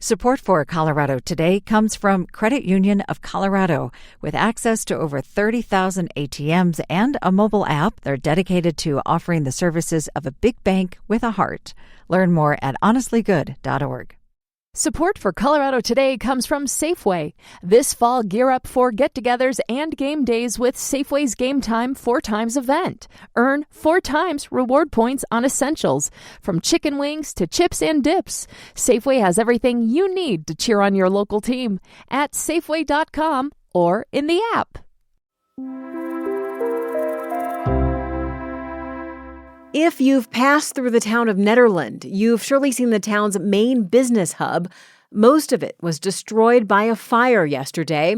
Support for Colorado Today comes from Credit Union of Colorado. With access to over 30,000 ATMs and a mobile app, they're dedicated to offering the services of a big bank with a heart. Learn more at honestlygood.org. Support for Colorado Today comes from Safeway. This fall, gear up for get-togethers and game days with Safeway's Game Time 4x event. Earn 4x reward points on essentials, from chicken wings to chips and dips. Safeway has everything you need to cheer on your local team at Safeway.com or in the app. If you've passed through the town of Nederland, you've surely seen the town's main business hub. Most of it was destroyed by a fire yesterday.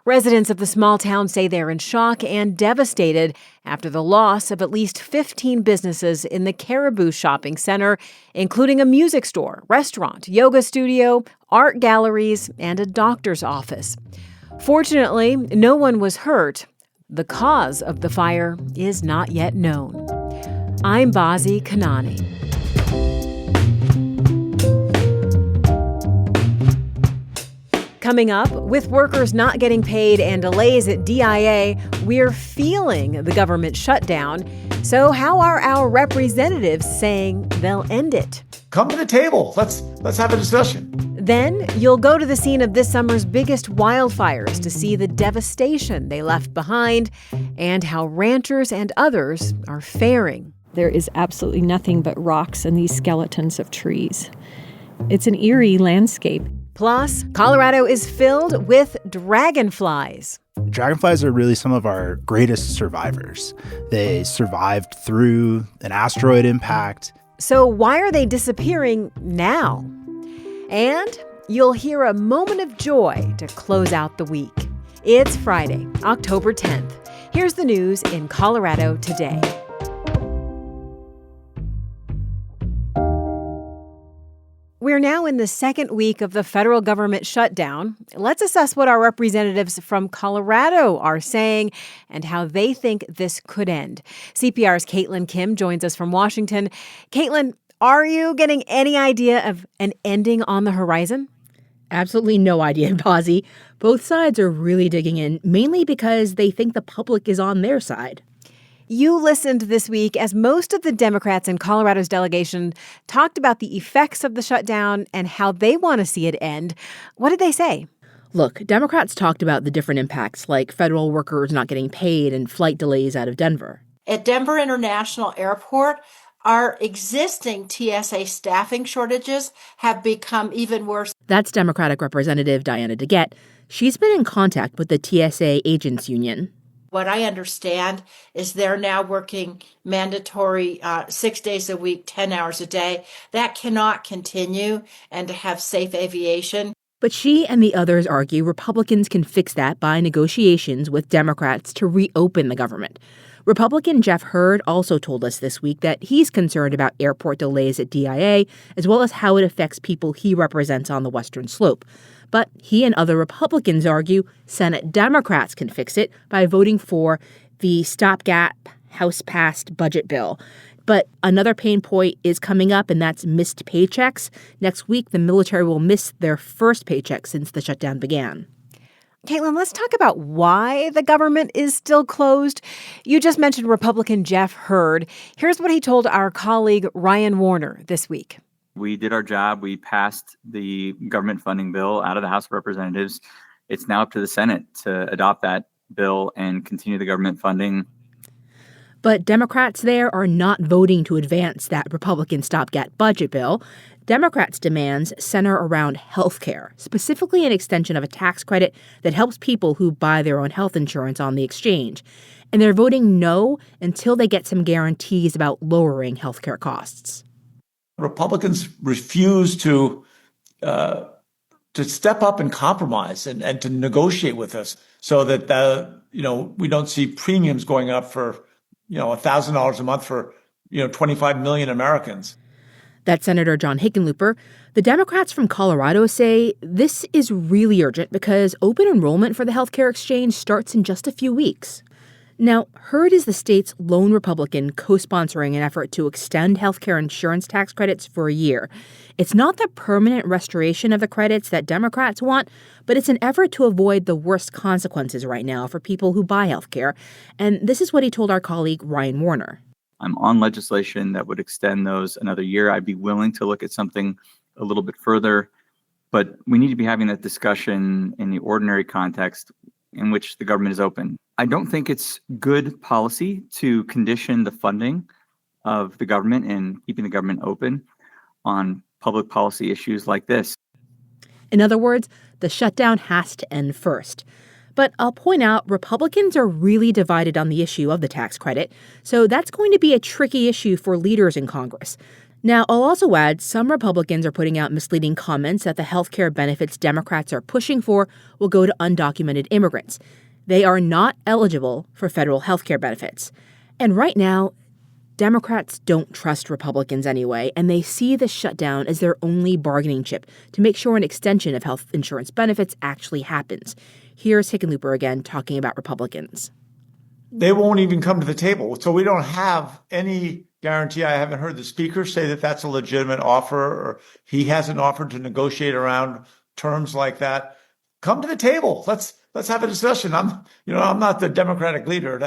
Residents of the small town say they're in shock and devastated after the loss of at least 15 businesses in the Caribou Shopping Center, including a music store, restaurant, yoga studio, art galleries, and a doctor's office. Fortunately, no one was hurt. The cause of the fire is not yet known. I'm Bazi Kanani. Coming up, with workers not getting paid and delays at DIA, we're feeling the government shutdown. So how are our representatives saying they'll end it? Come to the table. Let's have a discussion. Then you'll go to the scene of this summer's biggest wildfires to see the devastation they left behind and how ranchers and others are faring. There is absolutely nothing but rocks and these skeletons of trees. It's an eerie landscape. Plus, Colorado is filled with dragonflies. Dragonflies are really some of our greatest survivors. They survived through an asteroid impact. So why are they disappearing now? And you'll hear a moment of joy to close out the week. It's Friday, October 10th. Here's the news in Colorado today. We're now in the second week of the federal government shutdown. Let's assess what our representatives from Colorado are saying and how they think this could end. CPR's Caitlin Kim joins us from Washington. Caitlin, are you getting any idea of an ending on the horizon? Absolutely no idea, Bazi. Both sides are really digging in, mainly because they think the public is on their side. You listened this week as most of the Democrats in Colorado's delegation talked about the effects of the shutdown and how they want to see it end. What did they say? Look, Democrats talked about the different impacts, like federal workers not getting paid and flight delays out of Denver. At Denver International Airport, our existing TSA staffing shortages have become even worse. That's Democratic Representative Diana DeGette. She's been in contact with the TSA Agents Union. What I understand is they're now working mandatory 6 days a week, 10 hours a day. That cannot continue, and to have safe aviation. But she and the others argue Republicans can fix that by negotiations with Democrats to reopen the government. Republican Jeff Hurd also told us this week that he's concerned about airport delays at DIA, as well as how it affects people he represents on the Western Slope. But he and other Republicans argue Senate Democrats can fix it by voting for the stopgap House-passed budget bill. But another pain point is coming up, and that's missed paychecks. Next week, the military will miss their first paycheck since the shutdown began. Caitlin, let's talk about why the government is still closed. You just mentioned Republican Jeff Hurd. Here's what he told our colleague Ryan Warner this week. We did our job. We passed the government funding bill out of the House of Representatives. It's now up to the Senate to adopt that bill and continue the government funding. But Democrats there are not voting to advance that Republican stopgap budget bill. Democrats' demands center around health care, specifically an extension of a tax credit that helps people who buy their own health insurance on the exchange. And they're voting no until they get some guarantees about lowering health care costs. Republicans refuse to step up and compromise and to negotiate with us so that we don't see premiums going up for $1,000 a month for 25 million Americans. That's Senator John Hickenlooper. The Democrats from Colorado say this is really urgent because open enrollment for the healthcare exchange starts in just a few weeks. Now, Hurd is the state's lone Republican co-sponsoring an effort to extend healthcare insurance tax credits for a year. It's not the permanent restoration of the credits that Democrats want, but it's an effort to avoid the worst consequences right now for people who buy healthcare. And this is what he told our colleague Ryan Warner. I'm on legislation that would extend those another year. I'd be willing to look at something a little bit further, but we need to be having that discussion in the ordinary context in which the government is open. I don't think it's good policy to condition the funding of the government and keeping the government open on public policy issues like this. In other words, the shutdown has to end first. But I'll point out Republicans are really divided on the issue of the tax credit, so that's going to be a tricky issue for leaders in Congress. Now, I'll also add some Republicans are putting out misleading comments that the health care benefits Democrats are pushing for will go to undocumented immigrants. They are not eligible for federal health care benefits. And right now, Democrats don't trust Republicans anyway, and they see the shutdown as their only bargaining chip to make sure an extension of health insurance benefits actually happens. Here's Hickenlooper again talking about Republicans. They won't even come to the table. So we don't have any guarantee. I haven't heard the speaker say that that's a legitimate offer, or he hasn't offered to negotiate around terms like that. Come to the table. Let's have a discussion. I'm not the Democratic leader.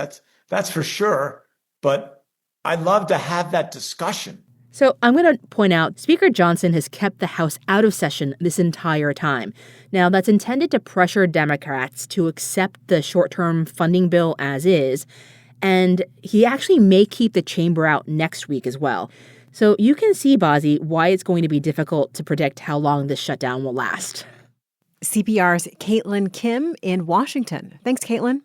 That's for sure. But I'd love to have that discussion. So I'm going to point out Speaker Johnson has kept the House out of session this entire time. Now, that's intended to pressure Democrats to accept the short-term funding bill as is, and he actually may keep the chamber out next week as well. So you can see, Bazi, why it's going to be difficult to predict how long this shutdown will last. CPR's Caitlin Kim in Washington. Thanks, Caitlin.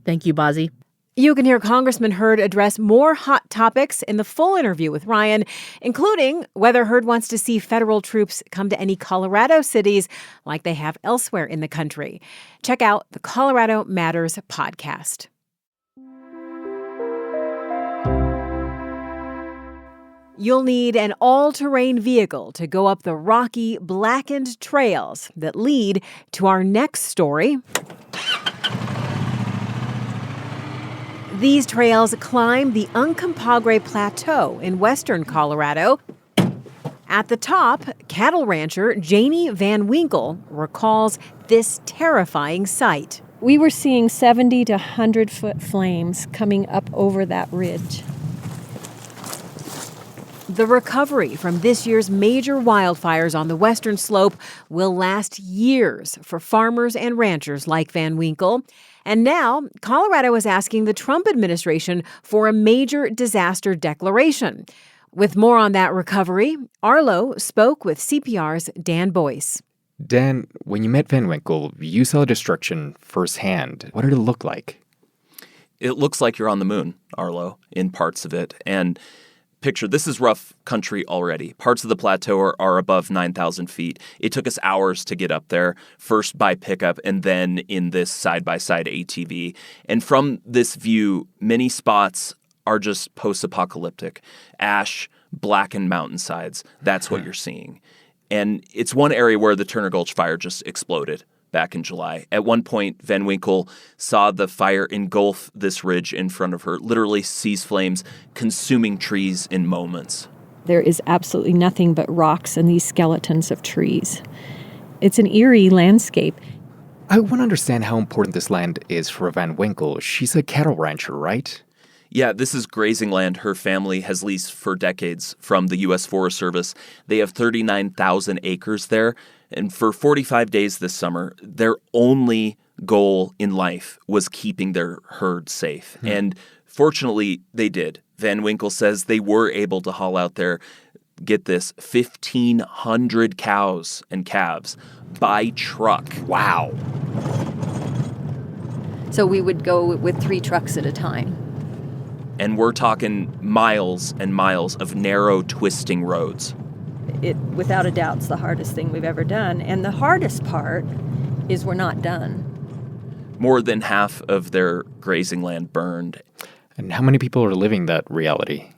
Thank you, Bazi. You can hear Congressman Hurd address more hot topics in the full interview with Ryan, including whether Hurd wants to see federal troops come to any Colorado cities like they have elsewhere in the country. Check out the Colorado Matters podcast. You'll need an all-terrain vehicle to go up the rocky, blackened trails that lead to our next story. These trails climb the Uncompahgre Plateau in western Colorado. At the top, cattle rancher Janie Van Winkle recalls this terrifying sight. We were seeing 70 to 100-foot flames coming up over that ridge. The recovery from this year's major wildfires on the western slope will last years for farmers and ranchers like Van Winkle. And now, Colorado is asking the Trump administration for a major disaster declaration. With more on that recovery, Arlo spoke with CPR's Dan Boyce. Dan, when you met Van Winkle, you saw destruction firsthand. What did it look like? It looks like you're on the moon, Arlo, in parts of it. And picture, this is rough country already. Parts of the plateau are above 9,000 feet. It took us hours to get up there, first by pickup and then in this side-by-side ATV. And from this view, many spots are just post-apocalyptic. Ash, blackened mountainsides, that's what you're seeing. And it's one area where the Turner Gulch fire just exploded back in July. At one point, Van Winkle saw the fire engulf this ridge in front of her, literally sees flames consuming trees in moments. There is absolutely nothing but rocks and these skeletons of trees. It's an eerie landscape. I want to understand how important this land is for Van Winkle. She's a cattle rancher, right? Yeah, this is grazing land her family has leased for decades from the U.S. Forest Service. They have 39,000 acres there. And for 45 days this summer, their only goal in life was keeping their herd safe. And fortunately, they did. Van Winkle says they were able to haul out their, get this, 1,500 cows and calves by truck. Wow. So we would go with 3 trucks at a time. And we're talking miles and miles of narrow, twisting roads. It, without a doubt, is the hardest thing we've ever done. And the hardest part is we're not done. More than half of their grazing land burned. And how many people are living that reality?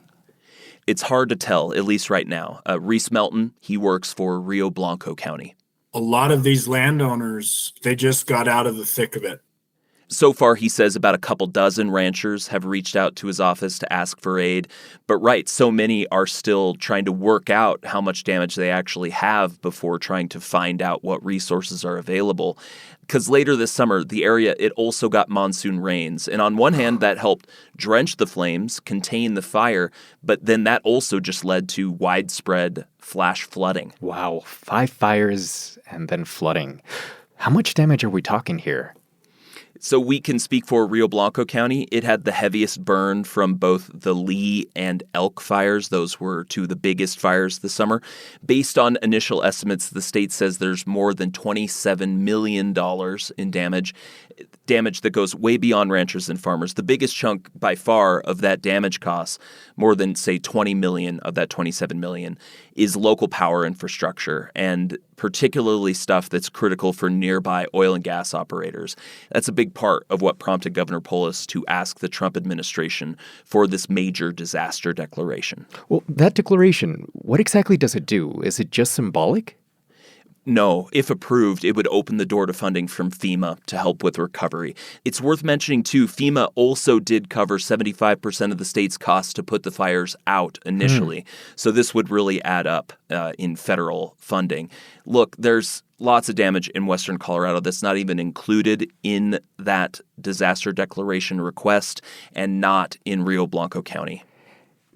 It's hard to tell, at least right now. Reese Melton, he works for Rio Blanco County. A lot of these landowners, they just got out of the thick of it. So far, he says about a couple dozen ranchers have reached out to his office to ask for aid. But right, so many are still trying to work out how much damage they actually have before trying to find out what resources are available. Because later this summer, the area, it also got monsoon rains. And on one hand, that helped drench the flames, contain the fire. But then that also just led to widespread flash flooding. Wow, 5 fires and then flooding. How much damage are we talking here? So we can speak for Rio Blanco County. It had the heaviest burn from both the Lee and Elk fires. Those were two of the biggest fires this summer. Based on initial estimates, the state says there's more than $27 million in damage that goes way beyond ranchers and farmers. The biggest chunk by far of that damage costs, more than, say, $20 million of that $27 million, is local power infrastructure, and particularly stuff that's critical for nearby oil and gas operators. That's a big part of what prompted Governor Polis to ask the Trump administration for this major disaster declaration. Well, that declaration, what exactly does it do? Is it just symbolic? No, if approved, it would open the door to funding from FEMA to help with recovery. It's worth mentioning, too, FEMA also did cover 75% of the state's costs to put the fires out initially. So this would really add up in federal funding. Look, there's lots of damage in western Colorado that's not even included in that disaster declaration request and not in Rio Blanco County.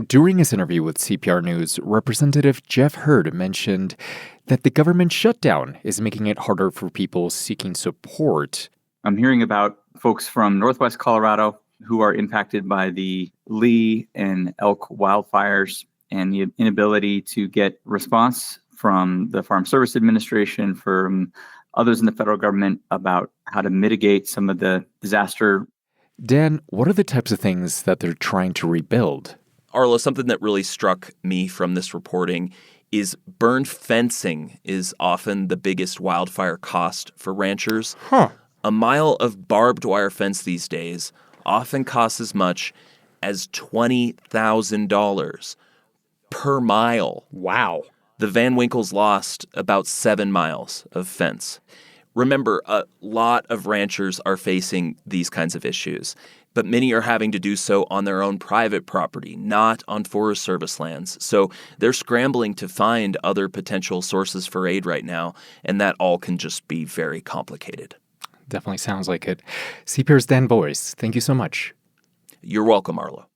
During his interview with CPR News, Representative Jeff Hurd mentioned that the government shutdown is making it harder for people seeking support. I'm hearing about folks from Northwest Colorado who are impacted by the Lee and Elk wildfires and the inability to get response from the Farm Service Administration, from others in the federal government about how to mitigate some of the disaster. Dan, what are the types of things that they're trying to rebuild? Arlo, something that really struck me from this reporting is burned fencing is often the biggest wildfire cost for ranchers. A mile of barbed wire fence these days often costs as much as $20,000 per mile. Wow. The Van Winkles lost about 7 miles of fence. Remember, a lot of ranchers are facing these kinds of issues, but many are having to do so on their own private property, not on Forest Service lands. So they're scrambling to find other potential sources for aid right now, and that all can just be very complicated. Definitely sounds like it. CPR's Dan Boyce, thank you so much. You're welcome, Arlo.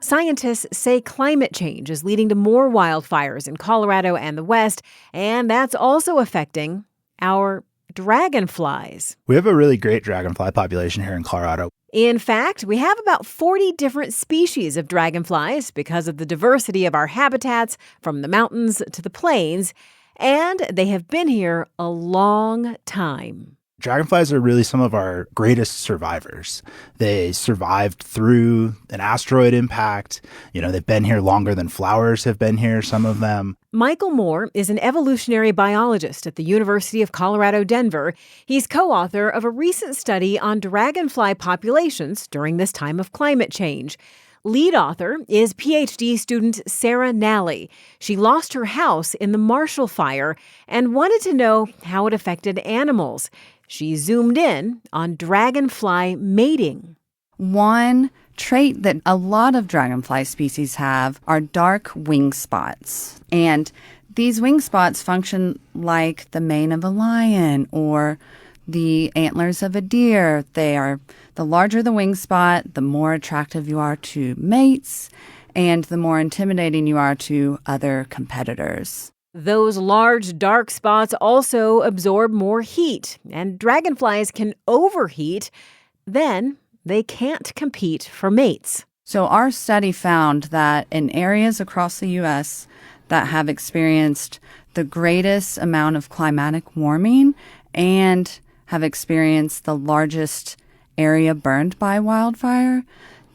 Scientists say climate change is leading to more wildfires in Colorado and the West, and that's also affecting our dragonflies. We have a really great dragonfly population here in Colorado. In fact, we have about 40 different species of dragonflies because of the diversity of our habitats from the mountains to the plains, and they have been here a long time. Dragonflies are really some of our greatest survivors. They survived through an asteroid impact. They've been here longer than flowers have been here, some of them. Michael Moore is an evolutionary biologist at the University of Colorado, Denver. He's co-author of a recent study on dragonfly populations during this time of climate change. Lead author is PhD student Sarah Nally. She lost her house in the Marshall Fire and wanted to know how it affected animals. She zoomed in on dragonfly mating. One trait that a lot of dragonfly species have are dark wing spots. And these wing spots function like the mane of a lion or the antlers of a deer. The larger the wing spot, the more attractive you are to mates and the more intimidating you are to other competitors. Those large dark spots also absorb more heat, and dragonflies can overheat. Then they can't compete for mates. So our study found that in areas across the U.S. that have experienced the greatest amount of climatic warming and have experienced the largest area burned by wildfire,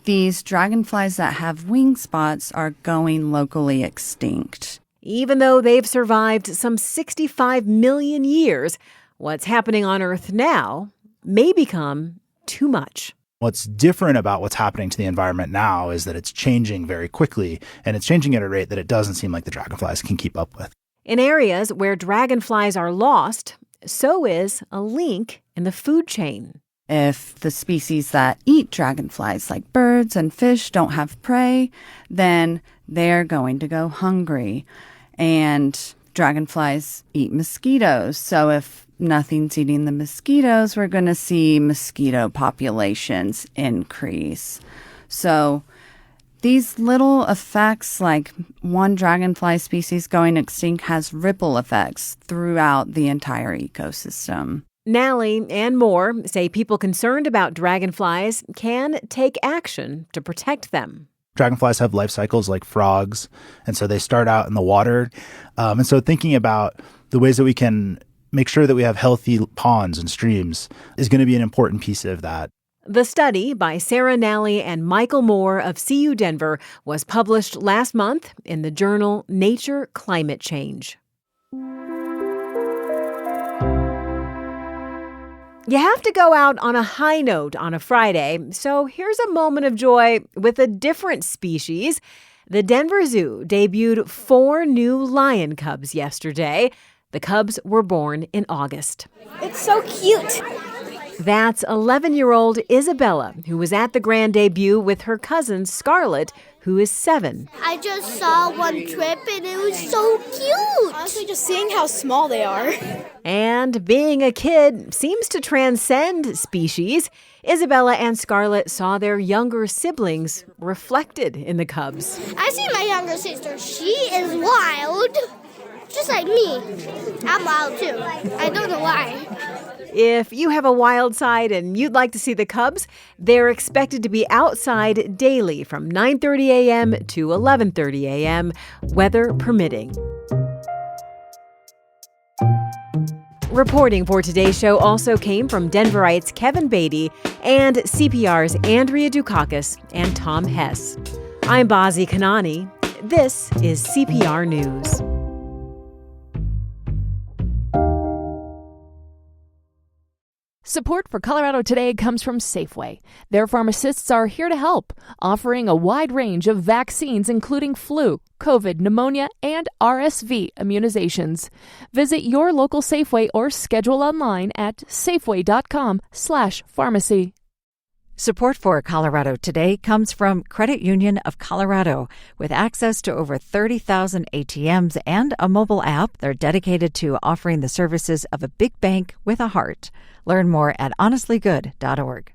these dragonflies that have wing spots are going locally extinct. Even though they've survived some 65 million years, what's happening on Earth now may become too much. What's different about what's happening to the environment now is that it's changing very quickly, and it's changing at a rate that it doesn't seem like the dragonflies can keep up with. In areas where dragonflies are lost, so is a link in the food chain. If the species that eat dragonflies, like birds and fish, don't have prey, then they're going to go hungry. And dragonflies eat mosquitoes. So if nothing's eating the mosquitoes, we're going to see mosquito populations increase. So these little effects, like one dragonfly species going extinct, has ripple effects throughout the entire ecosystem. Nally and Moore say people concerned about dragonflies can take action to protect them. Dragonflies have life cycles like frogs, and so they start out in the water. And so thinking about the ways that we can make sure that we have healthy ponds and streams is going to be an important piece of that. The study by Sarah Nally and Michael Moore of CU Denver was published last month in the journal Nature Climate Change. You have to go out on a high note on a Friday, so here's a moment of joy with a different species. The Denver Zoo debuted 4 new lion cubs yesterday. The cubs were born in August. It's so cute. That's 11-year-old Isabella, who was at the grand debut with her cousin Scarlett, who is 7. I just saw one trip and it was so cute. Honestly, just seeing how small they are. And being a kid seems to transcend species. Isabella and Scarlett saw their younger siblings reflected in the cubs. I see my younger sister. She is wild, just like me. I'm wild too. I don't know why. If you have a wild side and you'd like to see the cubs, they're expected to be outside daily from 9:30 a.m. to 11:30 a.m., weather permitting. Reporting for today's show also came from Denverites Kevin Beatty and CPR's Andrea Dukakis and Tom Hess. I'm Bazi Kanani. This is CPR News. Support for Colorado Today comes from Safeway. Their pharmacists are here to help, offering a wide range of vaccines including flu, COVID, pneumonia, and RSV immunizations. Visit your local Safeway or schedule online at safeway.com/pharmacy. Support for Colorado Today comes from Credit Union of Colorado. With access to over 30,000 ATMs and a mobile app, they're dedicated to offering the services of a big bank with a heart. Learn more at honestlygood.org.